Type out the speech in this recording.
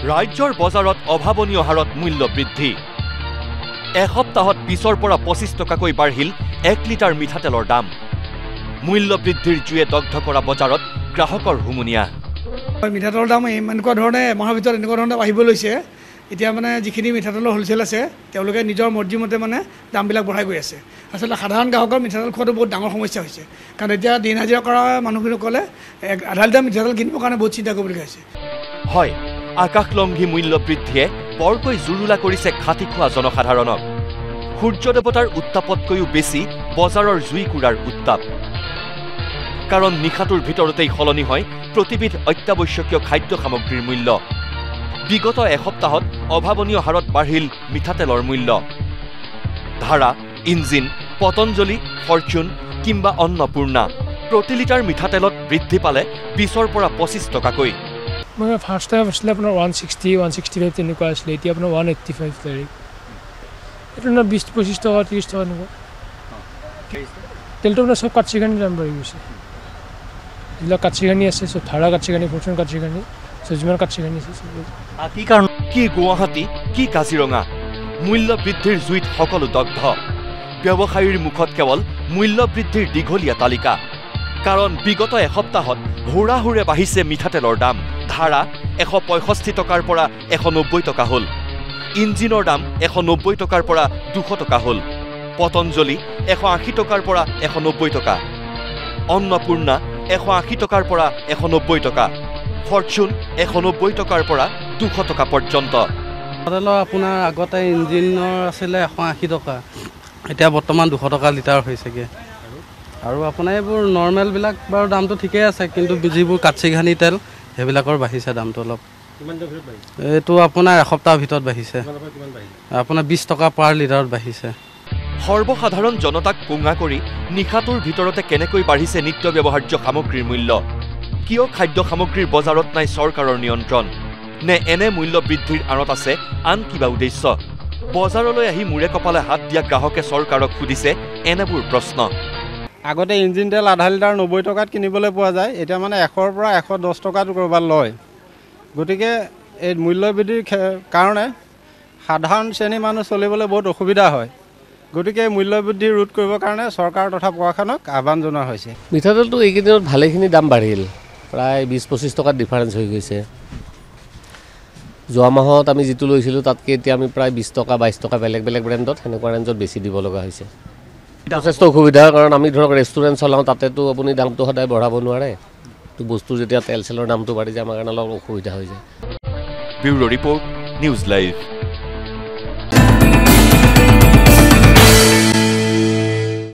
ৰাজ্যৰ বজাৰত অভাৱনীয় হাৰত মূল্য বৃদ্ধি এসপ্তাহত 20ৰ পৰা 25 টকাকৈ বাঢ়িল 1 লিটাৰ মিঠাতেলৰ দাম মূল্য বৃদ্ধিৰ জুয়ে দগ্ধ কৰা বজাৰত গ্ৰাহকৰ হুমুনিয়া মিঠাতেলৰ দাম এনেকুৱা ধৰণে মাহৰ ভিতৰত এনেকুৱা ধৰণে বাঢ়িব লৈছে এতিয়া মানে যিখিনি মিঠাতেলৰ হোলচেল আছে তেওঁলোকে নিজৰ মৰ্জিমতে মানে দামবিলাক বঢ়াই গৈ আছে আচলতে সাধাৰণ গ্ৰাহকৰ মিঠাতেল খোৱাটো বহুত ডাঙৰ সমস্যা হৈছে কাৰণ এতিয়া দিন হাজিৰা কৰা মানুহসকলে আধা লিটাৰ মিঠাতেল কিনিবৰ কাৰণে বহুত চিন্তা কৰিবলগীয়া হৈছে হয় আকাশলংঘী মূল্য বৃদ্ধিয়ে বৰকৈ জুৰুলা কৰিছে খাটি খোৱা জনসাধাৰণক সূৰ্য দেৱতাৰ উত্তাপতকৈও বেছি বজাৰৰ জুইকুৰাৰ উত্তাপ কাৰণ নিশাটোৰ ভিতৰতেই সলনি হয় প্ৰতিবিধ অত্যাৱশ্যকীয় খাদ্য সামগ্ৰীৰ মূল্য বিগত এসপ্তাহত অভাৱনীয় হাৰত বাঢ়িল মিঠাতেলৰ মূল্য ধাৰা ইঞ্জিন পতঞ্জলি ফৰচুন কিংবা অন্নপূৰ্ণা প্ৰতি লিটাৰ মিঠাতেলত বৃদ্ধি পালে 20ৰ পৰা 25 টকাকৈ মানে ফাৰ্ষ্ট টাইম আছিলে আপোনাৰ 160 165 তেনেকুৱা আছিলে এতিয়া আপোনাৰ 185 ডাইৰেক্ট এইটো না 20-25 টকা 30 টকা এনেকুৱা তেলটো আপোনাৰ চব কাটচিঘানি দাম বাঢ়ি গৈছে যিবিলাক কাটচিঘানি আছে চব ধাৰা কাটচিঘানি ফৰচুন কাটচিঘানি যিমান কাটচিঘানি আছে কি কাৰণ কি গুৱাহাটী কি কাজিৰঙা মূল্য বৃদ্ধিৰ জুইত সকলো দগ্ধ ব্যৱসায়ীৰ মুখত কেৱল মূল্য বৃদ্ধিৰ দীঘলীয়া তালিকা কাৰণ বিগত এসপ্তাহত হুৰাহুৰে বাঢ়িছে মিঠাতেলৰ দাম ধাৰা 165 টকাৰ পৰা 190 টকা হ'ল ইঞ্জিনৰ দাম 190 টকাৰ পৰা 200 টকা হ'ল পতঞ্জলি 180 টকাৰ পৰা 190 টকা অন্নপূৰ্ণা 180 টকাৰ পৰা 190 টকা ফৰচুন 190 টকাৰ পৰা 200 টকা পৰ্যন্ত মিঠাতেলৰ আপোনাৰ আগতে ইঞ্জিনৰ আছিলে 180 টকা এতিয়া বৰ্তমান 200 টকা লিটাৰ হৈছেগে আৰু আপোনাৰ এইবোৰ নৰ্মেলবিলাক বাৰু দামটো ঠিকেই আছে কিন্তু যিবোৰ কাটচিঘানি তেল সেইবিলাকৰ বাঢ়িছে দামটো অলপ এইটো আপোনাৰ এসপ্তাহৰ ভিতৰত বাঢ়িছে আপোনাৰ 20 টকা পাৰ লিটাৰত বাঢ়িছে সৰ্বসাধাৰণ জনতাক কোঙা কৰি নিশাটোৰ ভিতৰতে কেনেকৈ বাঢ়িছে নিত্য ব্যৱহাৰ্য সামগ্ৰীৰ মূল্য কিয় খাদ্য সামগ্ৰীৰ বজাৰত নাই চৰকাৰৰ নিয়ন্ত্ৰণ নে এনে মূল্য বৃদ্ধিৰ আঁৰত আছে আন কিবা উদ্দেশ্য বজাৰলৈ আহি মূৰে কপালে হাত দিয়া গ্ৰাহকে চৰকাৰক সুধিছে এনেবোৰ প্ৰশ্ন আগতে ইঞ্জিন তেল আধা লিটাৰ 90 টকাত কিনিবলৈ পোৱা যায় এতিয়া মানে 100ৰ পৰা 110 টকাত কৰবাত লয় গতিকে এই মূল্য বৃদ্ধিৰ কাৰণে সাধাৰণ শ্ৰেণীৰ মানুহ চলিবলৈ বহুত অসুবিধা হয় গতিকে মূল্য বৃদ্ধি ৰোধ কৰিবৰ কাৰণে চৰকাৰ তথা প্ৰশাসনক আহ্বান জনোৱা হৈছে মিঠাতেলটো এইকেইদিনত ভালেখিনি দাম বাঢ়িল প্ৰায় 20-25 টকাত ডিফাৰেঞ্চ হৈ গৈছে যোৱা মাহত আমি যিটো লৈছিলোঁ তাতকৈ এতিয়া আমি প্ৰায় 20 টকা 22 টকা বেলেগ বেলেগ ব্ৰেণ্ডত সেনেকুৱা ৰেঞ্জত বেছি দিব লগা হৈছে যথেষ্ট অসুবিধা কাৰণ আমি ধৰক ৰেষ্টুৰেণ্ট চলাওঁ তাতেতো আপুনি দামটো সদায় বঢ়াব নোৱাৰে তো বস্তু যেতিয়া তেল চেলৰ দামটো বাঢ়ি যায় আমাৰ কাৰণে অলপ অসুবিধা হৈ যায় ব্যুৰো ৰিপৰ্ট নিউজ লাইভ